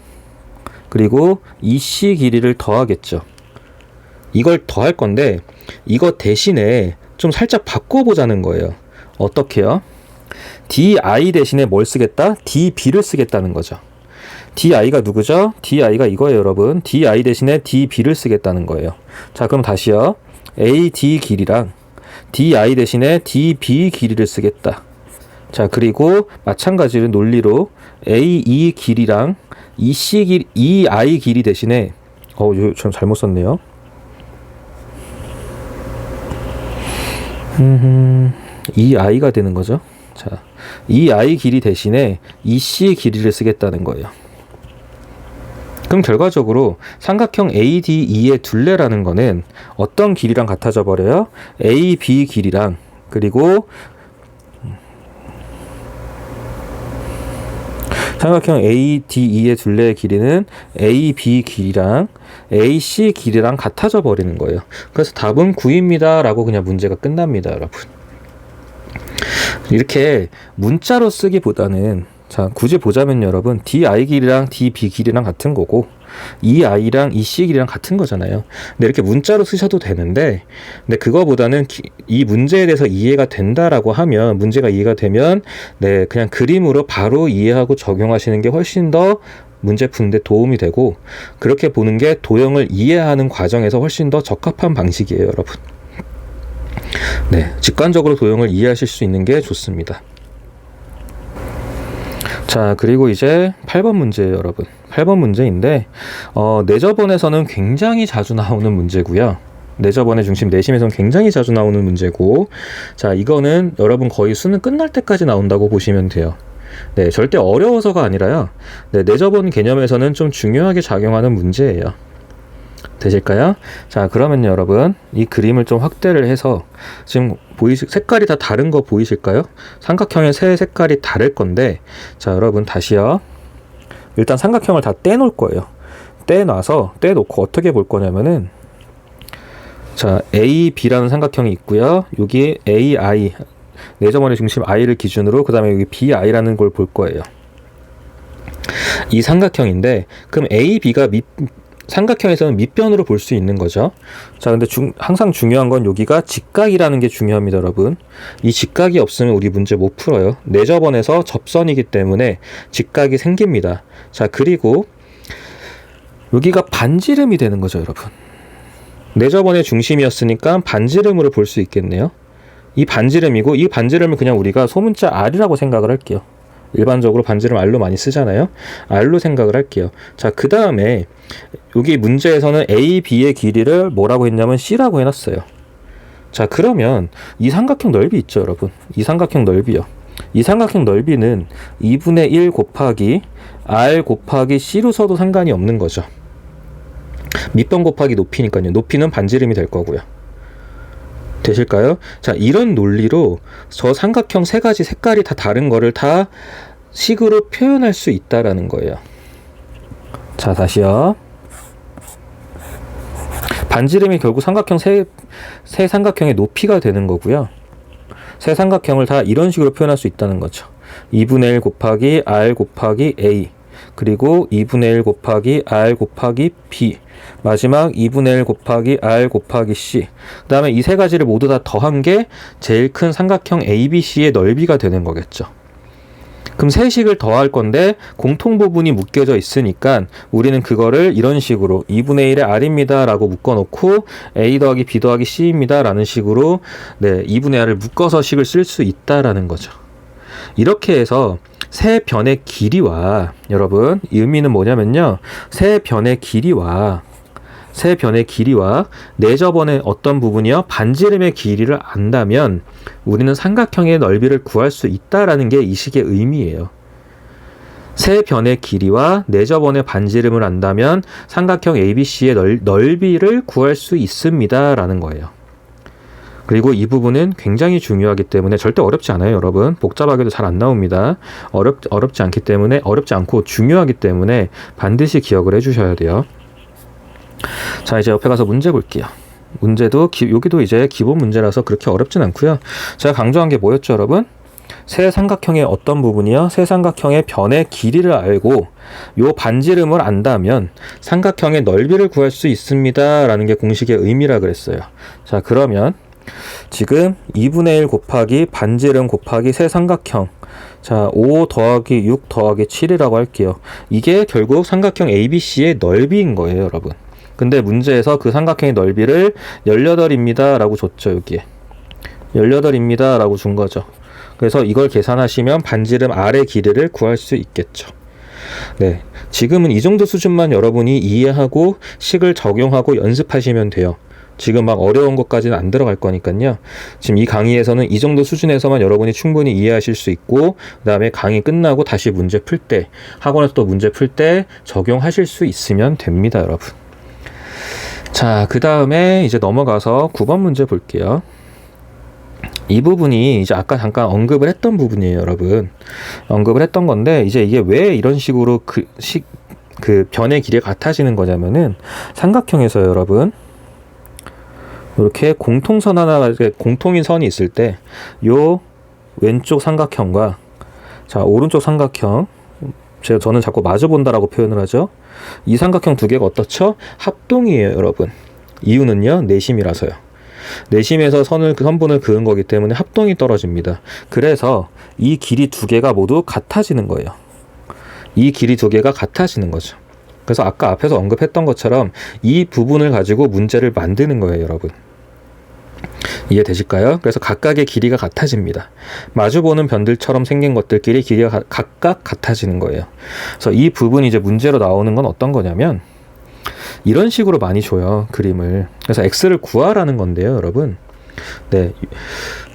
그리고 EC 길이를 더하겠죠. 이걸 더할 건데 이거 대신에 좀 살짝 바꿔보자는 거예요. 어떻게요? DI 대신에 뭘 쓰겠다? DB를 쓰겠다는 거죠. DI가 누구죠? DI가 이거예요, 여러분. DI 대신에 DB를 쓰겠다는 거예요. 자, 그럼 다시요. AD 길이랑 DI 대신에 DB 길이를 쓰겠다. 자, 그리고 마찬가지로 논리로 AE 길이랑 EI 길이 대신에 좀 잘못 썼네요. EI가 되는 거죠. 자, EI 길이 대신에 EC 길이를 쓰겠다는 거예요. 그럼 결과적으로 삼각형 ADE의 둘레라는 거는 어떤 길이랑 같아져 버려요? AB 길이랑 그리고 삼각형 ADE의 둘레의 길이는 AB 길이랑 AC 길이랑 같아져 버리는 거예요. 그래서 답은 9입니다 라고 그냥 문제가 끝납니다, 여러분. 이렇게 문자로 쓰기보다는 자, 굳이 보자면 여러분 DI 길이랑 DB 길이랑 같은 거고 EI랑 EC 길이랑 같은 거잖아요. 근데 이렇게 문자로 쓰셔도 되는데 근데 그거보다는 이 문제에 대해서 이해가 된다라고 하면 문제가 이해가 되면 네, 그냥 그림으로 바로 이해하고 적용하시는 게 훨씬 더 문제 푸는데 도움이 되고 그렇게 보는 게 도형을 이해하는 과정에서 훨씬 더 적합한 방식이에요, 여러분. 네, 직관적으로 도형을 이해하실 수 있는 게 좋습니다. 자, 그리고 이제 8번 문제예요, 여러분. 8번 문제인데 내저번에서는 굉장히 자주 나오는 문제고요. 내저번의 중심 내심에서는 굉장히 자주 나오는 문제고 자, 이거는 여러분 거의 수능 끝날 때까지 나온다고 보시면 돼요. 네, 절대 어려워서가 아니라요. 네, 내저번 개념에서는 좀 중요하게 작용하는 문제예요. 되실까요? 자, 그러면 여러분 이 그림을 좀 확대를 해서 지금 색깔이 다 다른 거 보이실까요? 삼각형의 세 색깔이 다를 건데 자, 여러분 다시요. 일단 삼각형을 다 떼놓을 거예요. 떼놓고 어떻게 볼 거냐면은 자, AB라는 삼각형이 있고요. 여기 AI 내저번의 중심 I를 기준으로 그 다음에 여기 BI라는 걸 볼 거예요. 이 삼각형인데 그럼 AB가 삼각형에서는 밑변으로 볼 수 있는 거죠. 자, 근데 항상 중요한 건 여기가 직각이라는 게 중요합니다, 여러분. 이 직각이 없으면 우리 문제 못 풀어요. 내저번에서 접선이기 때문에 직각이 생깁니다. 자, 그리고 여기가 반지름이 되는 거죠, 여러분. 내저번의 중심이었으니까 반지름으로 볼 수 있겠네요. 이 반지름이고 이 반지름을 그냥 우리가 소문자 R이라고 생각을 할게요. 일반적으로 반지름 R로 많이 쓰잖아요. R로 생각을 할게요. 자, 그 다음에 여기 문제에서는 A, B의 길이를 뭐라고 했냐면 C라고 해놨어요. 자, 그러면 이 삼각형 넓이 있죠, 여러분. 이 삼각형 넓이요. 이 삼각형 넓이는 2분의 1 곱하기 R 곱하기 C로 써도 상관이 없는 거죠. 밑변 곱하기 높이니까요. 높이는 반지름이 될 거고요. 되실까요? 자, 이런 논리로 저 삼각형 세 가지 색깔이 다 다른 거를 다 식으로 표현할 수 있다라는 거예요. 자, 다시요. 반지름이 결국 삼각형 세 삼각형의 높이가 되는 거고요. 세 삼각형을 다 이런 식으로 표현할 수 있다는 거죠. 2분의 1 곱하기 R 곱하기 A 그리고 2분의 1 곱하기 R 곱하기 B 마지막 2분의 1 곱하기 R 곱하기 C 그 다음에 이 세 가지를 모두 다 더한 게 제일 큰 삼각형 ABC의 넓이가 되는 거겠죠. 그럼 세 식을 더할 건데 공통 부분이 묶여져 있으니까 우리는 그거를 이런 식으로 2분의 1의 R입니다 라고 묶어놓고 A 더하기 B 더하기 C입니다 라는 식으로 네, 2분의 R을 묶어서 식을 쓸 수 있다라는 거죠. 이렇게 해서 세 변의 길이와 여러분 이 의미는 뭐냐면요. 세 변의 길이와 내저번의 어떤 부분이요? 반지름의 길이를 안다면 우리는 삼각형의 넓이를 구할 수 있다라는 게 이 식의 의미예요. 세 변의 길이와 내접원의 반지름을 안다면 삼각형 ABC의 넓이를 구할 수 있습니다 라는 거예요. 그리고 이 부분은 굉장히 중요하기 때문에 절대 어렵지 않아요, 여러분. 복잡하게도 잘 안 나옵니다. 어렵지 않고 중요하기 때문에 반드시 기억을 해주셔야 돼요. 자, 이제 옆에 가서 문제 볼게요. 문제도 여기도 이제 기본 문제라서 그렇게 어렵진 않고요. 제가 강조한 게 뭐였죠, 여러분? 세 삼각형의 어떤 부분이요? 세 삼각형의 변의 길이를 알고 요 반지름을 안다면 삼각형의 넓이를 구할 수 있습니다 라는 게 공식의 의미라 그랬어요. 자, 그러면 지금 2분의 1 곱하기 반지름 곱하기 세 삼각형, 자 5 더하기 6 더하기 7이라고 할게요. 이게 결국 삼각형 ABC의 넓이인 거예요, 여러분. 근데 문제에서 그 삼각형의 넓이를 18입니다 라고 줬죠. 여기에 18입니다 라고 준 거죠. 그래서 이걸 계산하시면 반지름 R의 길이를 구할 수 있겠죠. 네, 지금은 이 정도 수준만 여러분이 이해하고 식을 적용하고 연습하시면 돼요. 지금 막 어려운 것까지는 안 들어갈 거니까요. 지금 이 강의에서는 이 정도 수준에서만 여러분이 충분히 이해하실 수 있고, 그 다음에 강의 끝나고 다시 문제 풀 때, 학원에서 또 문제 풀 때 적용하실 수 있으면 됩니다, 여러분. 자, 그 다음에 이제 넘어가서 9번 문제 볼게요. 이 부분이 이제 아까 잠깐 언급을 했던 부분이에요, 여러분. 언급을 했던 건데, 이제 이게 왜 이런 식으로 그 변의 길이가 같아지는 거냐면은, 삼각형에서 여러분, 이렇게 공통선 하나가, 공통인 선이 있을 때, 요 왼쪽 삼각형과, 자, 오른쪽 삼각형, 저는 자꾸 마주 본다라고 표현을 하죠. 이 삼각형 두 개가 어떻죠? 합동이에요, 여러분. 이유는요, 내심이라서요. 내심에서 선분을 그은 거기 때문에 합동이 떨어집니다. 그래서 이 길이 두 개가 모두 같아지는 거예요. 이 길이 두 개가 같아지는 거죠. 그래서 아까 앞에서 언급했던 것처럼 이 부분을 가지고 문제를 만드는 거예요, 여러분. 이해되실까요? 그래서 각각의 길이가 같아집니다. 마주보는 변들처럼 생긴 것들끼리 길이가 각각 같아지는 거예요. 그래서 이 부분이 이제 문제로 나오는 건 어떤 거냐면, 이런 식으로 많이 줘요, 그림을. 그래서 x를 구하라는 건데요, 여러분. 네.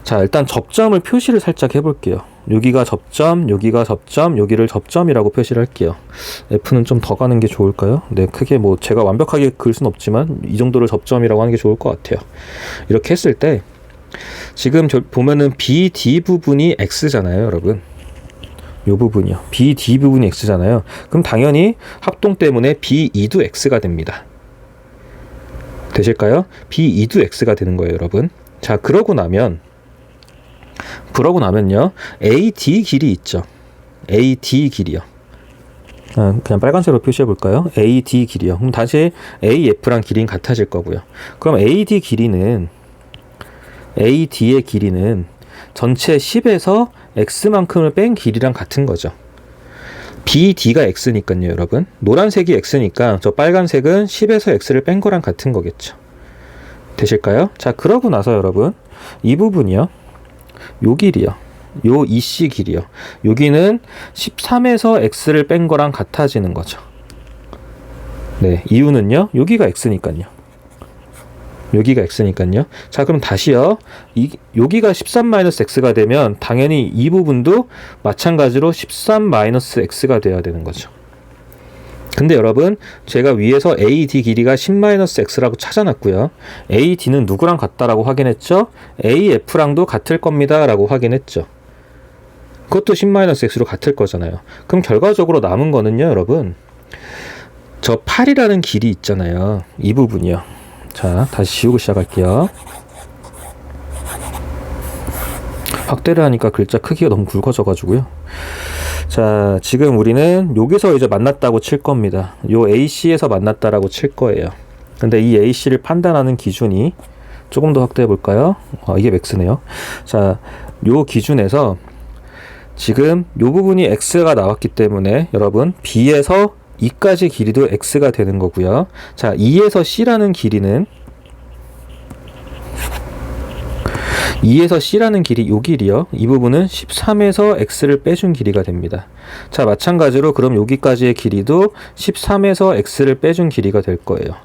자, 일단 접점을 표시를 살짝 해볼게요. 여기가 접점, 여기가 접점, 여기를 접점이라고 표시를 할게요. F는 좀 더 가는 게 좋을까요? 네, 크게 뭐 제가 완벽하게 그을 순 없지만 이 정도를 접점이라고 하는 게 좋을 것 같아요. 이렇게 했을 때 지금 보면은 BD 부분이 X잖아요, 여러분. 요 부분이요. BD 부분이 X잖아요. 그럼 당연히 합동 때문에 BE도 X가 됩니다. 되실까요? BE도 X가 되는 거예요, 여러분. 자, 그러고 나면요, AD 길이 있죠. AD 길이요. 그냥 빨간색으로 표시해 볼까요? AD 길이요. 그럼 다시 AF랑 길이는 같아질 거고요. 그럼 AD의 길이는 전체 10에서 X만큼을 뺀 길이랑 같은 거죠. BD가 X니까요, 여러분. 노란색이 X니까 저 빨간색은 10에서 X를 뺀 거랑 같은 거겠죠. 되실까요? 자, 그러고 나서 여러분, 이 부분이요, 요 길이요, 요 EC 길이요, 여기는 13에서 X를 뺀 거랑 같아지는 거죠. 네, 이유는요, 여기가 X니까요. 여기가 X니까요. 자, 그럼 다시요, 여기가 13-X가 되면 당연히 이 부분도 마찬가지로 13-X가 돼야 되는 거죠. 근데 여러분, 제가 위에서 AD 길이가 10-X라고 찾아놨고요. AD는 누구랑 같다라고 확인했죠? AF랑도 같을 겁니다 라고 확인했죠. 그것도 10-X로 같을 거잖아요. 그럼 결과적으로 남은 거는요, 여러분, 저 8이라는 길이 있잖아요. 이 부분이요. 자, 다시 지우고 시작할게요. 확대를 하니까 글자 크기가 너무 굵어져 가지고요. 자, 지금 우리는 여기서 이제 만났다고 칠 겁니다. 요 AC에서 만났다라고 칠 거예요. 근데 이 AC를 판단하는 기준이 조금 더 확대해 볼까요? 이게 맥스네요. 자, 요 기준에서 지금 요 부분이 X가 나왔기 때문에 여러분, B에서 E까지 길이도 X가 되는 거고요. 자, E에서 C라는 길이는, E에서 C라는 길이, 요 길이요, 이 부분은 13에서 X를 빼준 길이가 됩니다. 자, 마찬가지로 그럼 여기까지의 길이도 13에서 X를 빼준 길이가 될 거예요.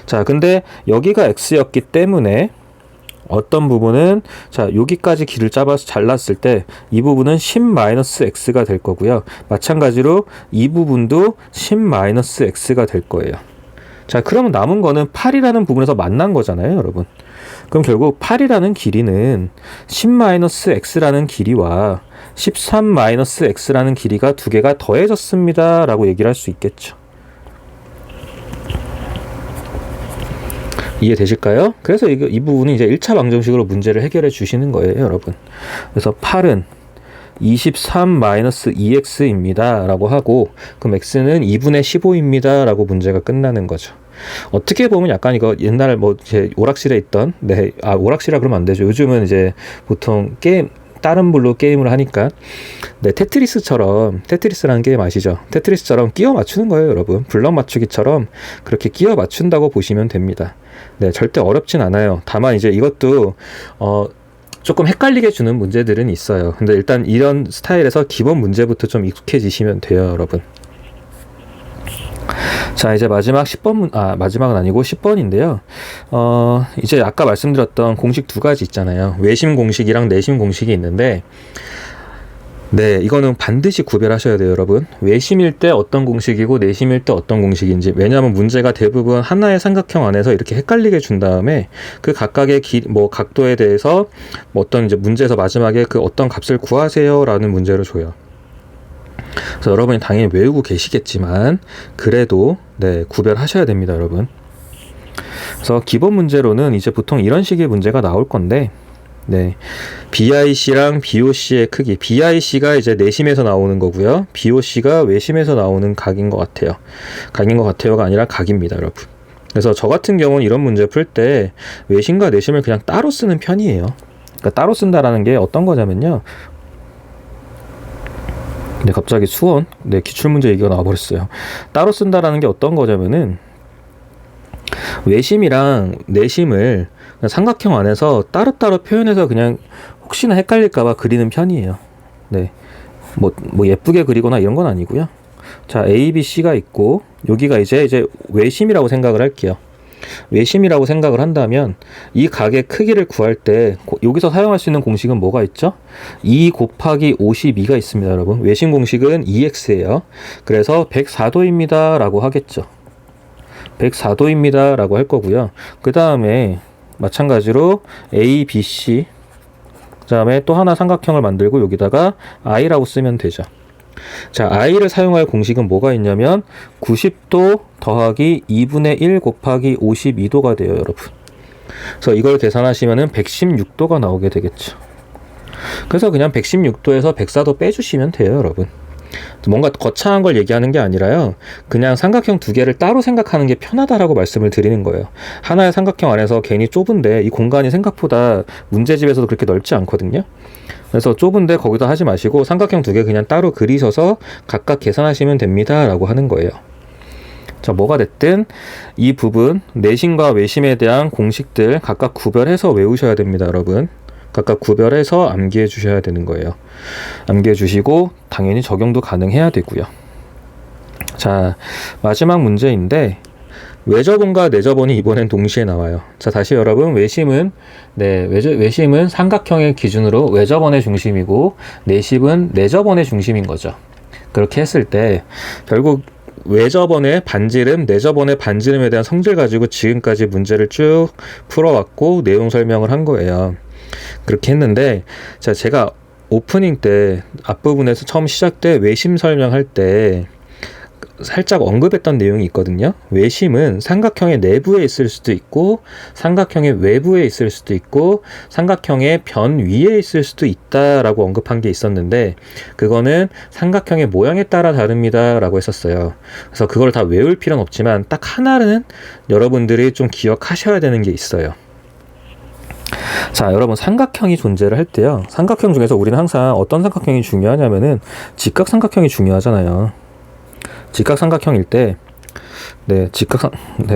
자, 근데 여기가 X였기 때문에 어떤 부분은 자 여기까지 길을 잡아서 잘랐을 때 이 부분은 10-x가 될 거고요. 마찬가지로 이 부분도 10-x가 될 거예요. 자 그러면 남은 거는 8이라는 부분에서 만난 거잖아요, 여러분. 그럼 결국 8이라는 길이는 10-x라는 길이와 13-x라는 길이가 두 개가 더해졌습니다 라고 얘기를 할 수 있겠죠. 이해되실까요? 그래서 이 부분이 이제 1차 방정식으로 문제를 해결해 주시는 거예요, 여러분. 그래서 8은 23-2x입니다 라고 하고, 그럼 x는 2분의 15입니다 라고 문제가 끝나는 거죠. 어떻게 보면 약간 이거 옛날 뭐 제 오락실에 있던, 오락실이라 그러면 안 되죠. 요즘은 이제 보통 다른 불로 게임을 하니까, 테트리스라는 게임 아시죠? 테트리스처럼 끼워 맞추는 거예요, 여러분. 블럭 맞추기처럼 그렇게 끼워 맞춘다고 보시면 됩니다. 네, 절대 어렵진 않아요. 다만 이제 이것도 조금 헷갈리게 주는 문제들은 있어요. 근데 일단 이런 스타일에서 기본 문제부터 좀 익숙해지시면 돼요, 여러분. 자, 이제 마지막 10번, 마지막은 아니고 10번인데요. 이제 아까 말씀드렸던 공식 두 가지 있잖아요. 외심 공식이랑 내심 공식이 있는데, 네, 이거는 반드시 구별하셔야 돼요, 여러분. 외심일 때 어떤 공식이고 내심일 때 어떤 공식인지. 왜냐하면 문제가 대부분 하나의 삼각형 안에서 이렇게 헷갈리게 준 다음에 그 각각의 각도에 대해서 어떤 이제 문제에서 마지막에 그 어떤 값을 구하세요라는 문제를 줘요. 그래서 여러분이 당연히 외우고 계시겠지만 그래도 네, 구별하셔야 됩니다, 여러분. 그래서 기본 문제로는 이제 보통 이런 식의 문제가 나올 건데, 네, BIC랑 BOC의 크기, BIC가 이제 내심에서 나오는 거고요, BOC가 외심에서 나오는 각인 것 같아요. 각인 것 같아요가 아니라 각입니다, 여러분. 그래서 저 같은 경우는 이런 문제 풀 때 외심과 내심을 그냥 따로 쓰는 편이에요. 그러니까 따로 쓴다라는 게 어떤 거냐면요. 네, 갑자기 기출문제 얘기가 나와버렸어요. 따로 쓴다라는 게 어떤 거냐면은, 외심이랑 내심을 삼각형 안에서 따로따로 표현해서 그냥 혹시나 헷갈릴까봐 그리는 편이에요. 네. 뭐 예쁘게 그리거나 이런 건 아니고요. 자, A, B, C가 있고, 여기가 이제 외심이라고 생각을 할게요. 외심이라고 생각을 한다면 이 각의 크기를 구할 때 여기서 사용할 수 있는 공식은 뭐가 있죠? 2 곱하기 52가 있습니다, 여러분. 외심 공식은 2x예요. 그래서 104도입니다 라고 하겠죠. 104도입니다 라고 할 거고요. 그 다음에 마찬가지로 A, B, C, 그 다음에 또 하나 삼각형을 만들고 여기다가 i라고 쓰면 되죠. 자, i를 사용할 공식은 뭐가 있냐면 90도 더하기 2분의 1 곱하기 52도가 돼요, 여러분. 그래서 이걸 계산하시면은 116도가 나오게 되겠죠. 그래서 그냥 116도에서 104도 빼주시면 돼요, 여러분. 뭔가 거창한 걸 얘기하는 게 아니라요, 그냥 삼각형 두 개를 따로 생각하는 게 편하다라고 말씀을 드리는 거예요. 하나의 삼각형 안에서 괜히 좁은데 이 공간이 생각보다 문제집에서도 그렇게 넓지 않거든요. 그래서 좁은데 거기다 하지 마시고 삼각형 두 개 그냥 따로 그리셔서 각각 계산하시면 됩니다 라고 하는 거예요. 자, 뭐가 됐든 이 부분 내심과 외심에 대한 공식들 각각 구별해서 외우셔야 됩니다, 여러분. 각각 구별해서 암기해 주셔야 되는 거예요. 암기해 주시고 당연히 적용도 가능해야 되고요. 자, 마지막 문제인데, 외접원과 내접원이 이번엔 동시에 나와요. 자, 다시 여러분, 외심은 삼각형의 기준으로 외접원의 중심이고, 내심은 내접원의 중심인 거죠. 그렇게 했을 때 결국 외접원의 반지름, 내접원의 반지름에 대한 성질 가지고 지금까지 문제를 쭉 풀어왔고 내용 설명을 한 거예요. 그렇게 했는데, 자, 제가 오프닝 때 앞부분에서 처음 시작 때 외심 설명할 때 살짝 언급했던 내용이 있거든요. 외심은 삼각형의 내부에 있을 수도 있고 삼각형의 외부에 있을 수도 있고 삼각형의 변 위에 있을 수도 있다라고 언급한 게 있었는데, 그거는 삼각형의 모양에 따라 다릅니다 라고 했었어요. 그래서 그걸 다 외울 필요는 없지만 딱 하나는 여러분들이 좀 기억하셔야 되는 게 있어요. 자, 여러분, 삼각형이 존재를 할 때요, 삼각형 중에서 우리는 항상 어떤 삼각형이 중요하냐면은 직각삼각형이 중요하잖아요. 직각삼각형일 때,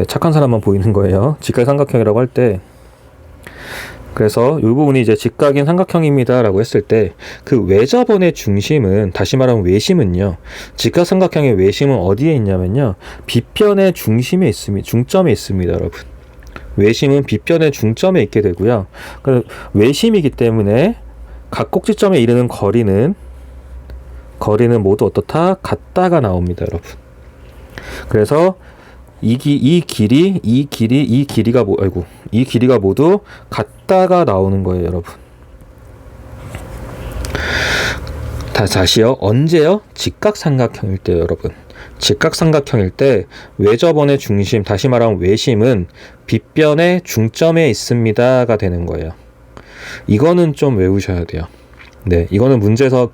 착한 사람만 보이는 거예요. 직각삼각형이라고 할 때, 그래서 이 부분이 이제 직각인 삼각형입니다 라고 했을 때, 그 외접원의 중심은, 다시 말하면 외심은요, 직각삼각형의 외심은 어디에 있냐면요, B편의 중점에 있습니다, 여러분. 외심은 빗변의 중점에 있게 되고요. 외심이기 때문에 각 꼭지점에 이르는 거리는 모두 어떻다? 같다가 나옵니다, 여러분. 그래서 이 길이가 모두 같다가 나오는 거예요, 여러분. 다시요. 언제요? 직각삼각형일 때요, 여러분. 직각삼각형일 때 외접원의 중심, 다시 말하면 외심은 빗변의 중점에 있습니다가 되는 거예요. 이거는 좀 외우셔야 돼요. 네, 이거는 문제에서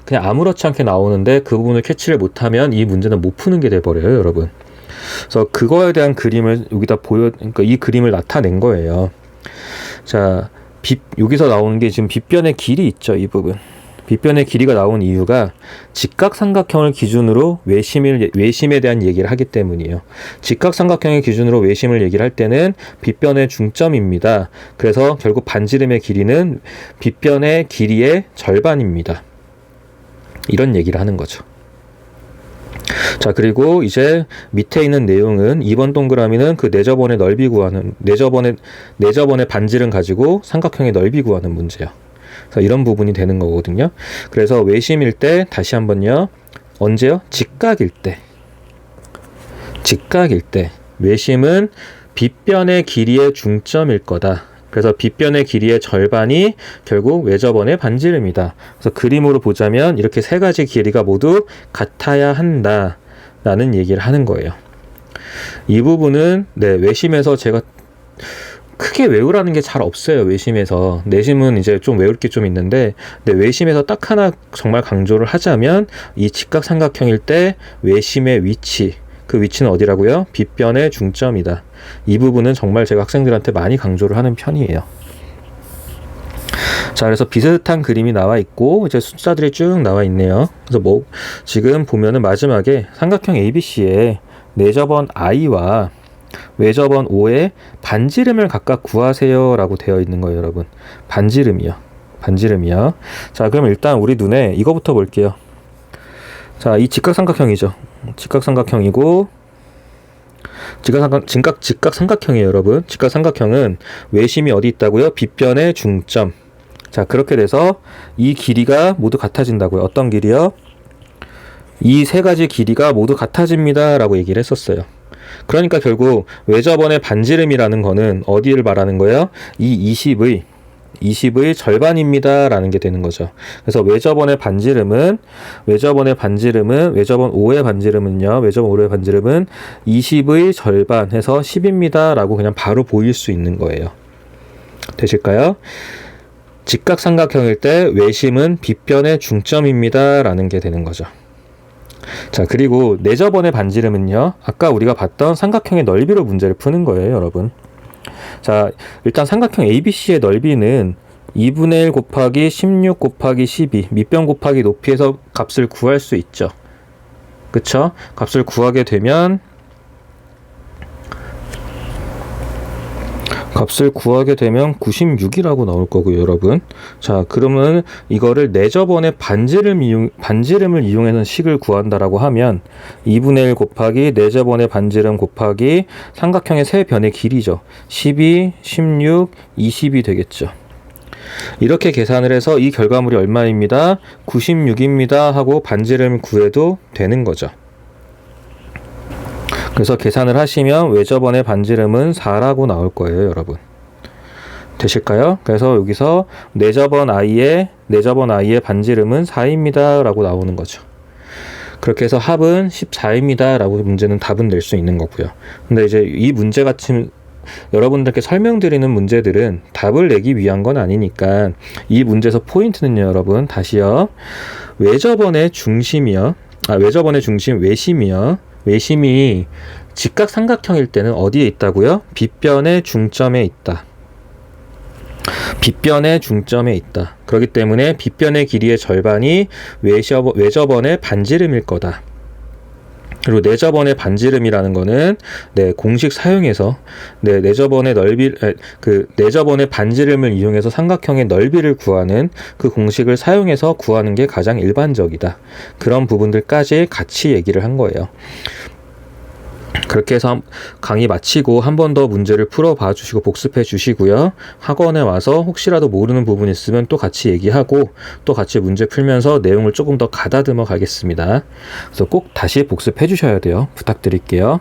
그냥 아무렇지 않게 나오는데 그 부분을 캐치를 못하면 이 문제는 못 푸는 게 돼버려요, 여러분. 그래서 그거에 대한 그림을 여기다 그러니까 이 그림을 나타낸 거예요. 자, 여기서 나오는 게 지금 빗변의 길이 있죠, 이 부분. 빗변의 길이가 나온 이유가 직각삼각형을 기준으로 외심에 대한 얘기를 하기 때문이에요. 직각삼각형을 기준으로 외심을 얘기를 할 때는 빗변의 중점입니다. 그래서 결국 반지름의 길이는 빗변의 길이의 절반입니다. 이런 얘기를 하는 거죠. 자, 그리고 이제 밑에 있는 내용은 2번 동그라미는 그 내접원의 넓이 구하는 내접원의 반지름 가지고 삼각형의 넓이 구하는 문제예요. 그래서 이런 부분이 되는 거거든요. 그래서 외심일 때 다시 한번요. 언제요? 직각일 때 외심은 빗변의 길이의 중점일 거다. 그래서 빗변의 길이의 절반이 결국 외접원의 반지름이다. 그래서 그림으로 보자면 이렇게 세 가지 길이가 모두 같아야 한다 라는 얘기를 하는 거예요. 이 부분은 외심에서 제가 크게 외우라는 게 잘 없어요. 외심에서. 내심은 이제 좀 외울 게 좀 있는데, 외심에서 딱 하나 정말 강조를 하자면 이 직각삼각형일 때 외심의 위치, 그 위치는 어디라고요? 빗변의 중점이다. 이 부분은 정말 제가 학생들한테 많이 강조를 하는 편이에요. 자, 그래서 비슷한 그림이 나와 있고 이제 숫자들이 쭉 나와 있네요. 그래서 지금 보면은 마지막에 삼각형 ABC에 내접원 I와 외접원 O의 반지름을 각각 구하세요 라고 되어 있는 거예요, 여러분. 반지름이요. 자, 그럼 일단 우리 눈에 이거부터 볼게요. 자, 이 직각삼각형이죠. 직각삼각형이고 직각삼각형이에요, 여러분. 직각삼각형은 외심이 어디 있다고요? 빗변의 중점. 자, 그렇게 돼서 이 길이가 모두 같아진다고요. 어떤 길이요? 이 세 가지 길이가 모두 같아집니다 라고 얘기를 했었어요. 그러니까 결국 외접원의 반지름이라는 거는 어디를 말하는 거예요? 이 20의 절반입니다 라는 게 되는 거죠. 그래서 외접원 O의 반지름은요, 외접원 O의 반지름은 20의 절반 해서 10입니다 라고 그냥 바로 보일 수 있는 거예요. 되실까요? 직각삼각형일 때 외심은 빗변의 중점입니다 라는 게 되는 거죠. 자, 그리고 내접원의 반지름은요, 아까 우리가 봤던 삼각형의 넓이로 문제를 푸는 거예요, 여러분. 자, 일단 삼각형 ABC의 넓이는 2분의 1 곱하기 16 곱하기 12 밑변 곱하기 높이에서 값을 구할 수 있죠. 그쵸? 값을 구하게 되면 96이라고 나올 거고요, 여러분. 자, 그러면 이거를 내접원의 반지름을 이용해서 식을 구한다라고 하면 2분의 1 곱하기 내접원의 반지름 곱하기 삼각형의 세 변의 길이죠. 12, 16, 20이 되겠죠. 이렇게 계산을 해서 이 결과물이 얼마입니다? 96입니다 하고 반지름을 구해도 되는 거죠. 그래서 계산을 하시면 외접원의 반지름은 4라고 나올 거예요, 여러분. 되실까요? 그래서 여기서 내접원 I의 반지름은 4입니다 라고 나오는 거죠. 그렇게 해서 합은 14입니다 라고 문제는 답은 낼 수 있는 거고요. 근데 이제 이 문제 같이 여러분들께 설명드리는 문제들은 답을 내기 위한 건 아니니까 이 문제에서 포인트는요, 여러분, 다시요. 외접원의 중심 외심이요. 외심이 직각삼각형일 때는 어디에 있다고요? 빗변의 중점에 있다. 그렇기 때문에 빗변의 길이의 절반이 외접원의 반지름일 거다. 그리고 내접원의 반지름이라는 거는 공식 사용해서 내접원의 반지름을 이용해서 삼각형의 넓이를 구하는 그 공식을 사용해서 구하는 게 가장 일반적이다. 그런 부분들까지 같이 얘기를 한 거예요. 그렇게 해서 강의 마치고 한 번 더 문제를 풀어봐 주시고 복습해 주시고요. 학원에 와서 혹시라도 모르는 부분 있으면 또 같이 얘기하고 또 같이 문제 풀면서 내용을 조금 더 가다듬어 가겠습니다. 그래서 꼭 다시 복습해 주셔야 돼요. 부탁드릴게요.